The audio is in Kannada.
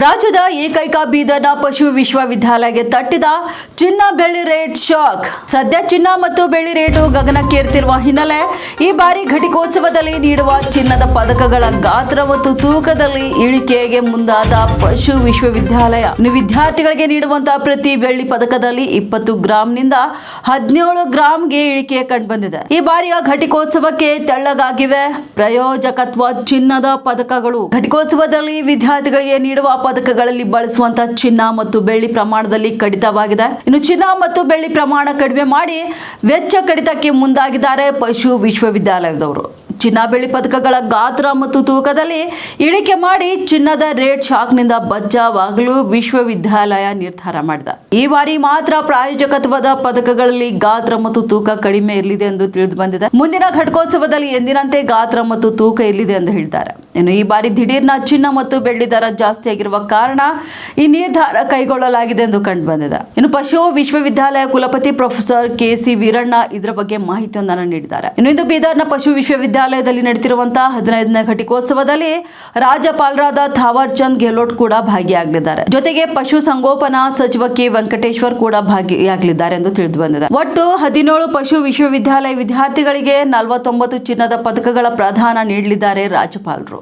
ರಾಜ್ಯದ ಏಕೈಕ ಬೀದರ್ನ ಪಶು ವಿಶ್ವವಿದ್ಯಾಲಯಕ್ಕೆ ತಟ್ಟಿದ ಚಿನ್ನ ಬೆಳ್ಳಿ ರೇಟ್ ಶಾಕ್. ಸದ್ಯ ಚಿನ್ನ ಮತ್ತು ಬೆಳ್ಳಿ ರೇಟು ಗಗನಕ್ಕೇರುತ್ತಿರುವ ಹಿನ್ನೆಲೆ ಈ ಬಾರಿ ಘಟಿಕೋತ್ಸವದಲ್ಲಿ ನೀಡುವ ಚಿನ್ನದ ಪದಕಗಳ ಗಾತ್ರ ಮತ್ತು ತೂಕದಲ್ಲಿ ಇಳಿಕೆಗೆ ಮುಂದಾದ ಪಶು ವಿಶ್ವವಿದ್ಯಾಲಯ ವಿದ್ಯಾರ್ಥಿಗಳಿಗೆ ನೀಡುವಂತಹ ಪ್ರತಿ ಬೆಳ್ಳಿ ಪದಕದಲ್ಲಿ 20 ಗ್ರಾಂನಿಂದ 17 ಗ್ರಾಂಗೆ ಇಳಿಕೆ ಕಂಡುಬಂದಿದೆ. ಈ ಬಾರಿಯ ಘಟಿಕೋತ್ಸವಕ್ಕೆ ತೆಳ್ಳಗಾಗಿವೆ ಪ್ರಾಯೋಜಕತ್ವ ಚಿನ್ನದ ಪದಕಗಳು. ಘಟಿಕೋತ್ಸವದಲ್ಲಿ ವಿದ್ಯಾರ್ಥಿಗಳಿಗೆ ನೀಡುವ ಪದಕಗಳಲ್ಲಿ ಬಳಸುವಂತಹ ಚಿನ್ನ ಮತ್ತು ಬೆಳ್ಳಿ ಪ್ರಮಾಣದಲ್ಲಿ ಕಡಿತವಾಗಿದೆ. ಇನ್ನು ಚಿನ್ನ ಮತ್ತು ಬೆಳ್ಳಿ ಪ್ರಮಾಣ ಕಡಿಮೆ ಮಾಡಿ ವೆಚ್ಚ ಕಡಿತಕ್ಕೆ ಮುಂದಾಗಿದ್ದಾರೆ ಪಶು ವಿಶ್ವವಿದ್ಯಾಲಯದವರು. ಚಿನ್ನ ಬೆಳ್ಳಿ ಪದಕಗಳ ಗಾತ್ರ ಮತ್ತು ತೂಕದಲ್ಲಿ ಇಳಿಕೆ ಮಾಡಿ ಚಿನ್ನದ ರೇಟ್ ಶಾಕ್ನಿಂದ ಬಚಾವಾಗಲು ವಿಶ್ವವಿದ್ಯಾಲಯ ನಿರ್ಧಾರ ಮಾಡಿದೆ. ಈ ಬಾರಿ ಮಾತ್ರ ಪ್ರಾಯೋಜಕತ್ವದ ಪದಕಗಳಲ್ಲಿ ಗಾತ್ರ ಮತ್ತು ತೂಕ ಕಡಿಮೆ ಇರಲಿದೆ ಎಂದು ತಿಳಿದು ಬಂದಿದೆ. ಮುಂದಿನ ಘಟಿಕೋತ್ಸವದಲ್ಲಿ ಎಂದಿನಂತೆ ಗಾತ್ರ ಮತ್ತು ತೂಕ ಇರಲಿದೆ ಎಂದು ಹೇಳಿದ್ದಾರೆ. ಇನ್ನು ಈ ಬಾರಿ ದಿಢೀರ್ನ ಚಿನ್ನ ಮತ್ತು ಬೆಳ್ಳಿ ದರ ಜಾಸ್ತಿ ಆಗಿರುವ ಕಾರಣ ಈ ನಿರ್ಧಾರ ಕೈಗೊಳ್ಳಲಾಗಿದೆ ಎಂದು ಕಂಡು ಬಂದಿದೆ. ಇನ್ನು ಪಶು ವಿಶ್ವವಿದ್ಯಾಲಯ ಕುಲಪತಿ ಪ್ರೊಫೆಸರ್ ಕೆ.ಸಿ. ವೀರಣ್ಣ ಇದರ ಬಗ್ಗೆ ಮಾಹಿತಿಯೊಂದನ್ನು ನೀಡಿದ್ದಾರೆ. ಇನ್ನು ಇಂದು ಬೀದರ್ನ ಪಶು ವಿಶ್ವವಿದ್ಯಾಲಯದಲ್ಲಿ ನಡೆಯುತ್ತಿರುವಂತಹ 15ನೇ ಘಟಿಕೋತ್ಸವದಲ್ಲಿ ರಾಜ್ಯಪಾಲರಾದ ಥಾವರ್ ಚಂದ್ ಗೆಹ್ಲೋಟ್ ಕೂಡ ಭಾಗಿಯಾಗಲಿದ್ದಾರೆ. ಜೊತೆಗೆ ಪಶು ಸಂಗೋಪನಾ ಸಚಿವ ಕೆ. ವೆಂಕಟೇಶ್ವರ್ ಕೂಡ ಭಾಗಿಯಾಗಲಿದ್ದಾರೆ ಎಂದು ತಿಳಿದು ಬಂದಿದೆ. ಒಟ್ಟು 17 ಪಶು ವಿಶ್ವವಿದ್ಯಾಲಯ ವಿದ್ಯಾರ್ಥಿಗಳಿಗೆ 49 ಚಿನ್ನದ ಪದಕಗಳ ಪ್ರದಾನ ನೀಡಲಿದ್ದಾರೆ ರಾಜ್ಯಪಾಲರು.